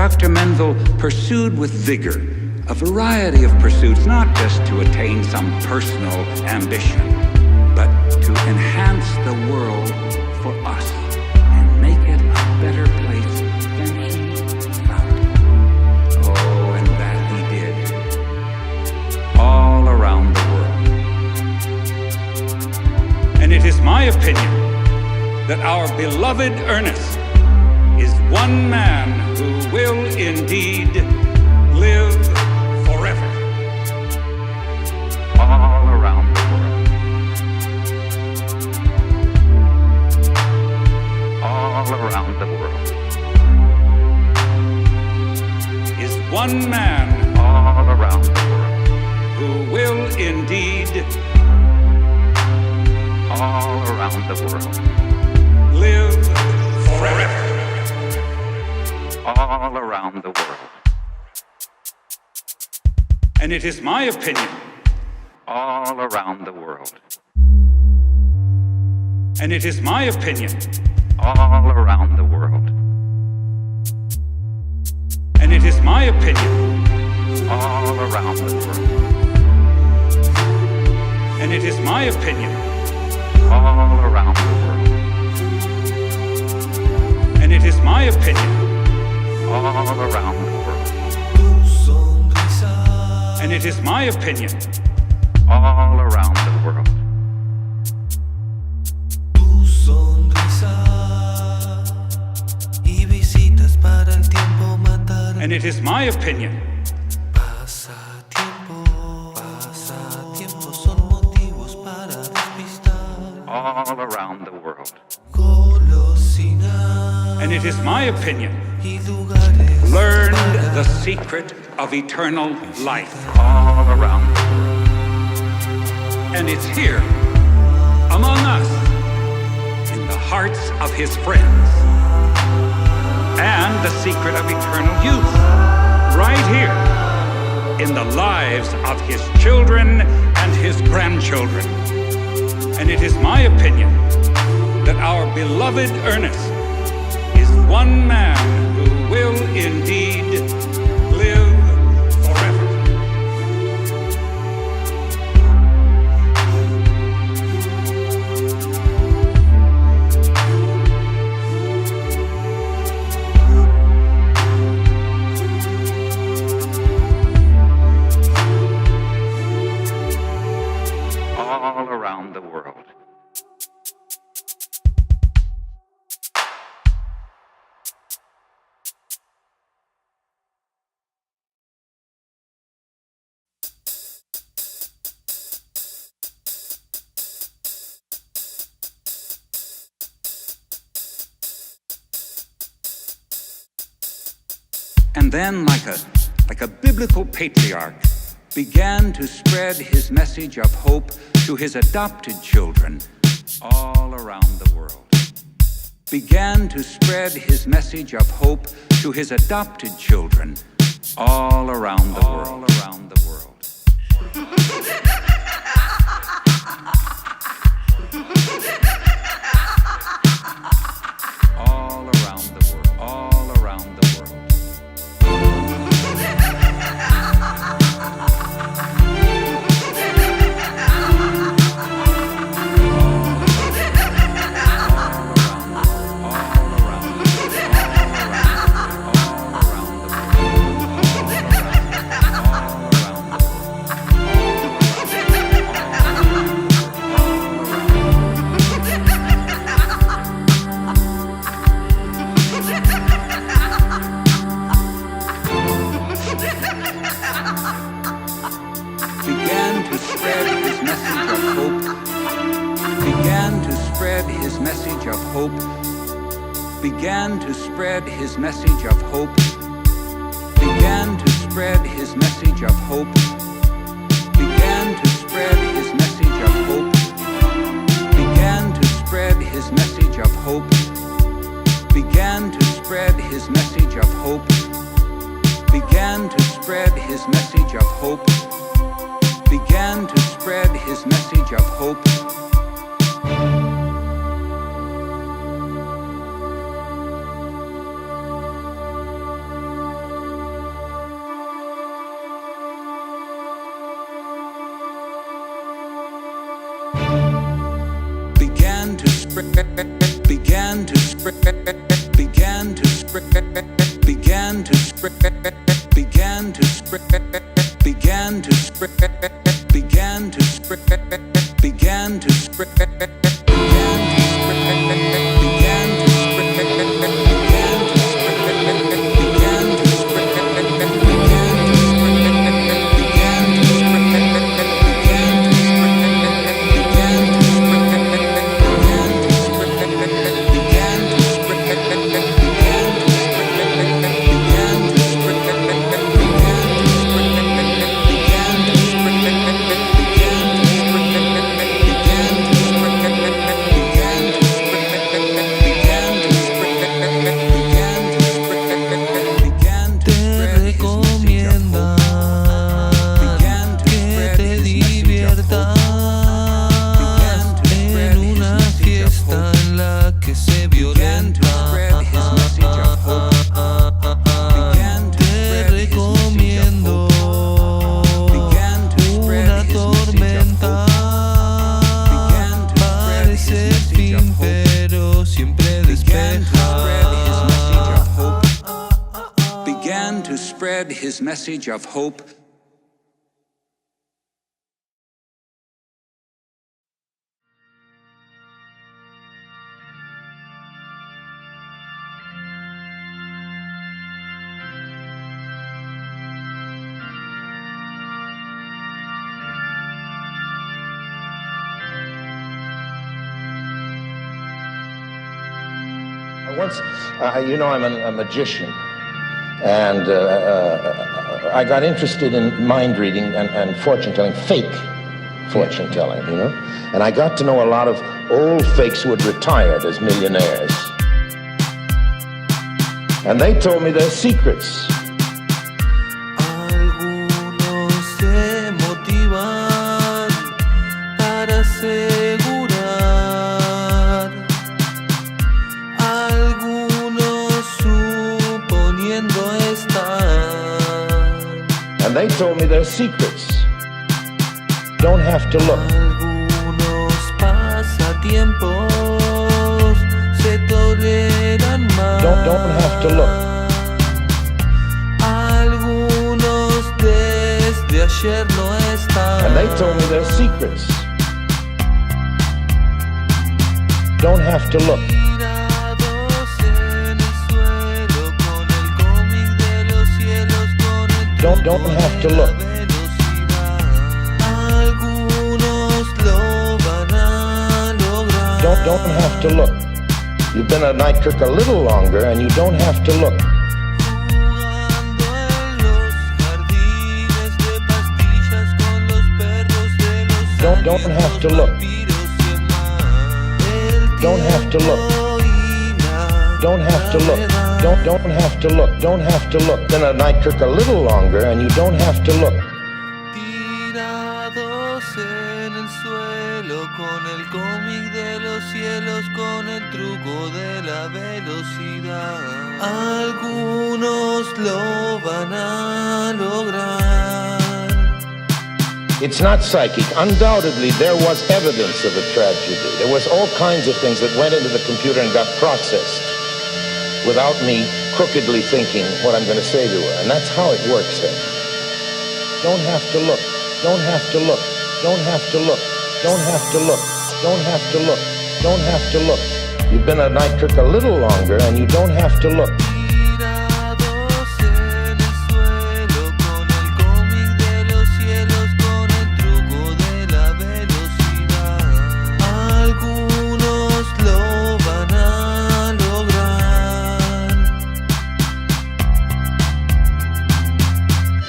Dr. Menville pursued with vigor a variety of pursuits, not just to attain some personal ambition, but to enhance the world for us and make it a better place than he found it. Oh, and that he did, all around the world. And it is my opinion that our beloved Ernest is one man who will indeed live forever, all around the world, all around the world, is one man, all around the world, who will indeed, all around the world, live forever, all around the world. And it is my opinion, all around the world. And it is my opinion, all around the world. And it is my opinion, all around the world. And it is my opinion, all around the world. And it is my opinion, all around the world. And it is my opinion, all around the world. And it is my opinion, all around the world. And it is my opinion, learned the secret of eternal life all around the world. And it's here, among us, in the hearts of his friends. And the secret of eternal youth, right here, in the lives of his children and his grandchildren. And it is my opinion that our beloved Ernest is one man who will indeed live forever. All around the world. And then, like a biblical patriarch, began to spread his message of hope to his adopted children all around the world. Began to spread his message of hope to his adopted children all around the world. All around the world. All around the world. All around the world. Began to spread his message of hope, began to spread his message of hope, began to spread his message of hope, began to spread his message of hope, began to spread his message of hope, began to spread his message of hope, began to spread his message of hope. his message of hope. Once, I'm a magician, and I got interested in mind reading and fortune telling, fake fortune telling, and I got to know a lot of old fakes who had retired as millionaires, and they told me their secrets. Algunos se motivan para asegurar, algunos suponiendo estar. And they told me their secrets. Don't have to look. Algunos pasatiempos se toleran más. Don't have to look. Algunos desde ayer no están. And they told me their secrets. Don't have to look. Tirados en el suelo con el cómic de los cielos, con el Don't have to look. velocidad. Algunos lo van a lograr. Don't have to look. You've been at night trick a little longer and you don't have to look. Jugando en los jardines de pastillas con los perros de los Don't have to look. vampiros y demás. El Don't have to look. tiempo y la Don't have to look. gravedad. Don't have to look. Don't have to look. Been at night trick a little longer and you don't have to look. Tirados en el suelo con el cómic de los cielos, con el truco de la velocidad. Algunos lo van a lograr. It's not psychic. Undoubtedly, there was evidence of a tragedy. There was all kinds of things that went into the computer and got processed without me crookedly thinking what I'm going to say to her. And that's how it works here. Don't have to look. Don't have to look. Don't have to look. Don't have to look. Don't have to look. Don't have to look. You've been at night trick a little longer and you don't have to look. Tirados en el suelo con el cómic de los cielos, con el truco de la velocidad. Algunos lo van a lograr.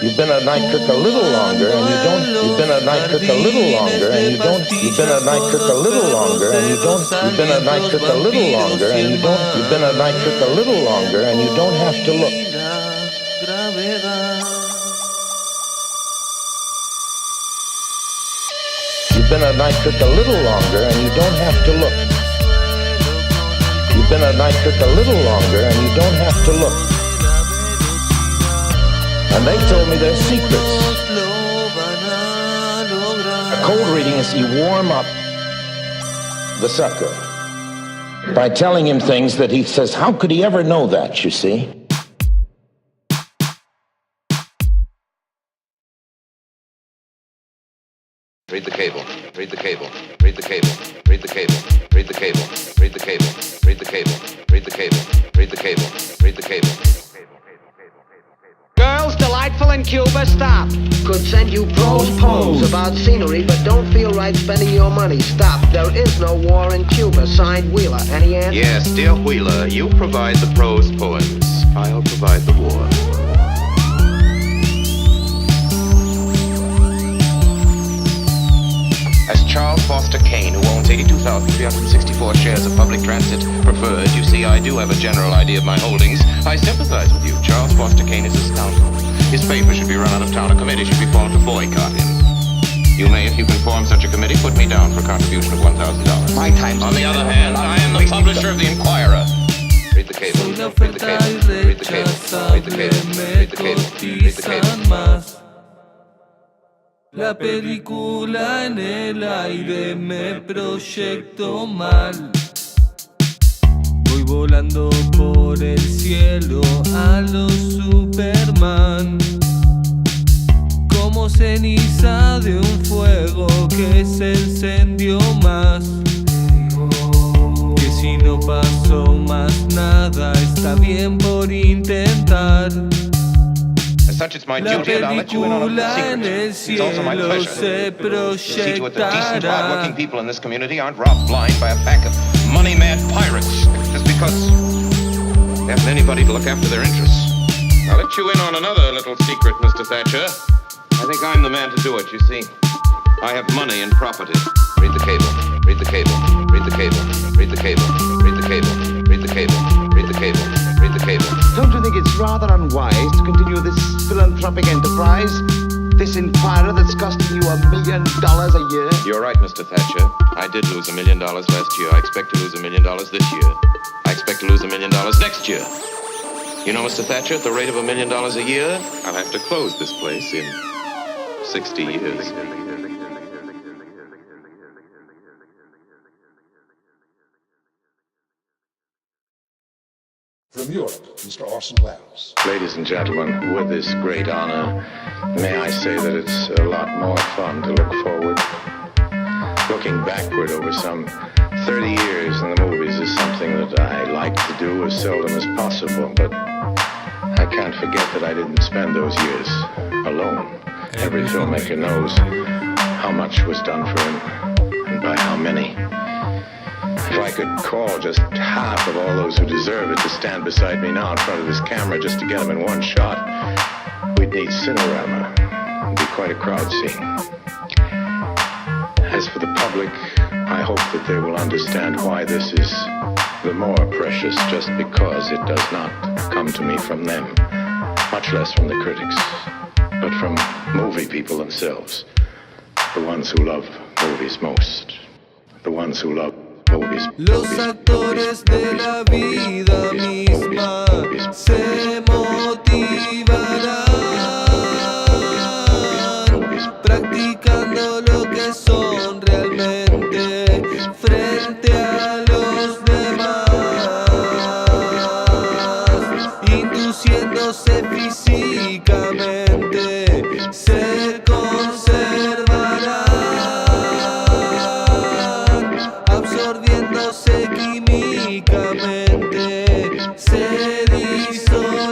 You've been at night trick a little longer and you don't. You've been at night trick a little longer and you don't. You've been at night trick a little longer and you don't. You've been at night trick a little longer and you don't. You've been at night trick a little longer and you don't have to look. La gravedad. You've been at night trick a little longer and you don't have to look. You've been at night trick a little longer and you don't have to look. And they told me their secrets. A cold reading is you warm up the sucker by telling him things that he says, how could he ever know that, you see? Read the cable, read the cable, read the cable, read the cable, read the cable, read the cable, read the cable, read the cable, read the cable, read the cable. Girls, delightful in Cuba, stop. Could send you prose poems about scenery, but don't feel right spending your money. Stop. There is no war in Cuba. Signed, Wheeler. Any answer? Yes, dear Wheeler, you provide the prose poems. I'll provide the war. As Charles Foster Kane, who owns 82,364 shares of public transit preferred, you see, I do have a general idea of my holdings. I sympathize with you. Charles Foster Kane is a scoundrel. His paper should be run out of town. A committee should be formed to boycott him. You may, if you can form such a committee, put me down for a contribution of $1,000. My time's On the other hand, I am the publisher of the Inquirer. Read the cable, Soy la read the oferta cable, read the cable, read the cable, irrechazable, read me the cable, read the cable. cotizan más. La película en el aire me proyecto mal. Voy volando por el cielo a los Superman. como ceniza de un fuego que se encendió más. Que si no pasó más nada, está bien por intentar. Such it's my La duty, and I'll let you in on a película en el secret. It's also my cielo pleasure se to see to it that decent, proyectará. hard-working people in this community aren't robbed blind by a pack of money-mad pirates just because they haven't anybody to look after their interests. I'll let you in on another little secret, Mr. Thatcher. I think I'm the man to do it, you see. I have money and property. Read the cable. Read the cable. Read the cable. Read the cable. Read the cable. Read the cable. Read the cable. Read the cable. Don't you think it's rather unwise to continue this philanthropic enterprise? This infirer that's costing you $1 million a year? You're right, Mr. Thatcher. I did lose $1 million last year. I expect to lose $1 million this year. I expect to lose $1 million next year. You know, Mr. Thatcher, at the rate of $1 million a year, I'll have to close this place in 60 years. From Europe, Mr. Orson Welles. Ladies and gentlemen, with this great honor, may I say that it's a lot more fun to look forward. Looking backward over some 30 years in the movies is something that I like to do as seldom as possible, but I can't forget that I didn't spend those years alone. Every filmmaker knows how much was done for him and by how many. If I could call just half of all those who deserve it to stand beside me now in front of this camera just to get them in one shot, we'd need Cinerama. It'd be quite a crowd scene. As for the public, I hope that they will understand why this is the more precious just because it does not come to me from them, much less from the critics, but from movie people themselves, the ones who love movies most, the ones who love movies. Los actores de la vida misma se motivarán practicando lo que son realmente frente a los demás, induciéndose físicamente, se conservarán, absorbiéndose químicamente, se disolverán.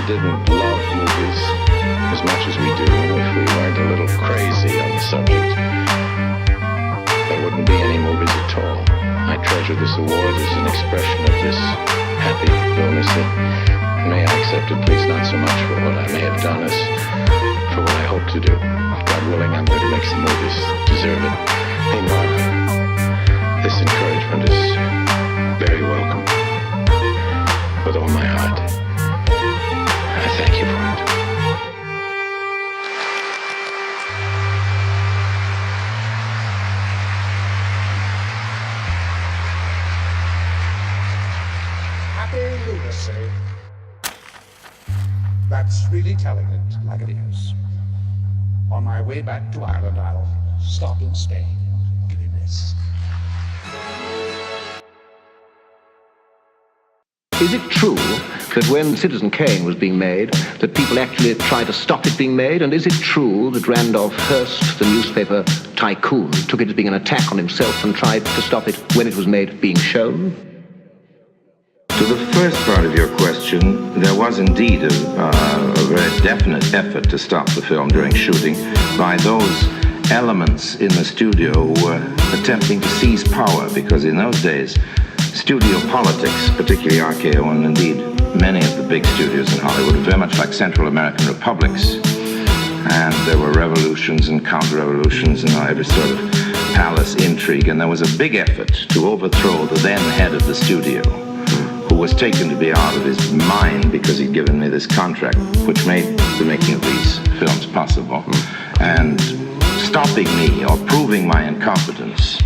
Didn't love movies as much as we do, if we weren't a little crazy on the subject, there wouldn't be any movies at all. I treasure this award as an expression of this happy illness that may I accept it, please, not so much for what I may have done as for what I hope to do. God willing, I'm going to make some movies deserve it. Meanwhile, this encouragement is very welcome. With all my heart. Thank you for it. Happy lunacy. That's really telling it like it is. On my way back to Ireland, I'll stop in Spain and give you this. Is it true that when Citizen Kane was being made, that people actually tried to stop it being made? And is it true that Randolph Hearst, the newspaper tycoon, took it as being an attack on himself and tried to stop it when it was made being shown? To the first part of your question, there was indeed a very definite effort to stop the film during shooting by those elements in the studio who were attempting to seize power, because in those days, studio politics, particularly RKO and indeed many of the big studios in Hollywood, were very much like Central American republics. And there were revolutions and counter-revolutions and every sort of palace intrigue. And there was a big effort to overthrow the then head of the studio, who was taken to be out of his mind because he'd given me this contract, which made the making of these films possible. And stopping me or proving my incompetence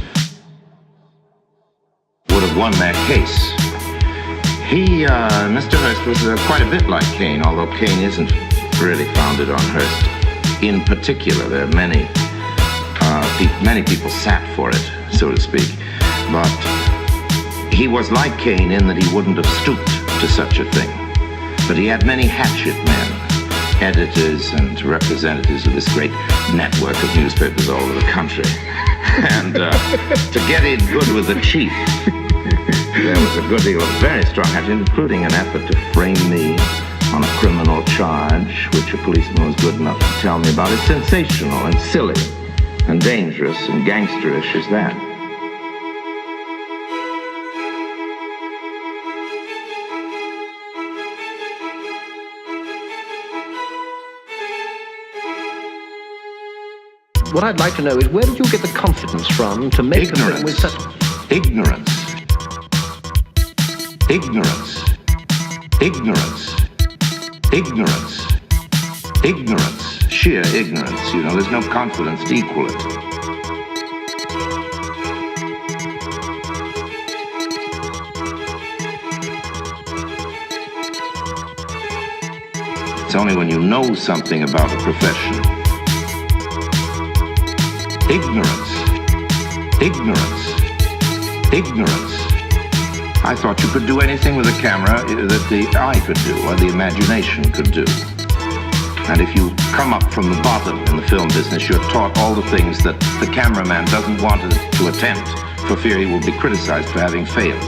would have won their case. Mr. Hearst was quite a bit like Cain, although Cain isn't really founded on Hearst. In particular, there are many people sat for it, so to speak. But he was like Cain in that he wouldn't have stooped to such a thing. But he had many hatchet men, editors and representatives of this great network of newspapers all over the country. And to get in good with the chief, there was a good deal of very strong action, including an effort to frame me on a criminal charge, which a policeman was good enough to tell me about. It's sensational and silly and dangerous and gangsterish as that. What I'd like to know is, where did you get the confidence from to make a film with such... Ignorance. Sheer ignorance, you know, there's no confidence to equal it. It's only when you know something about a profession. Ignorance. I thought you could do anything with a camera that the eye could do or the imagination could do. And if you come up from the bottom in the film business, you're taught all the things that the cameraman doesn't want to attempt for fear he will be criticized for having failed.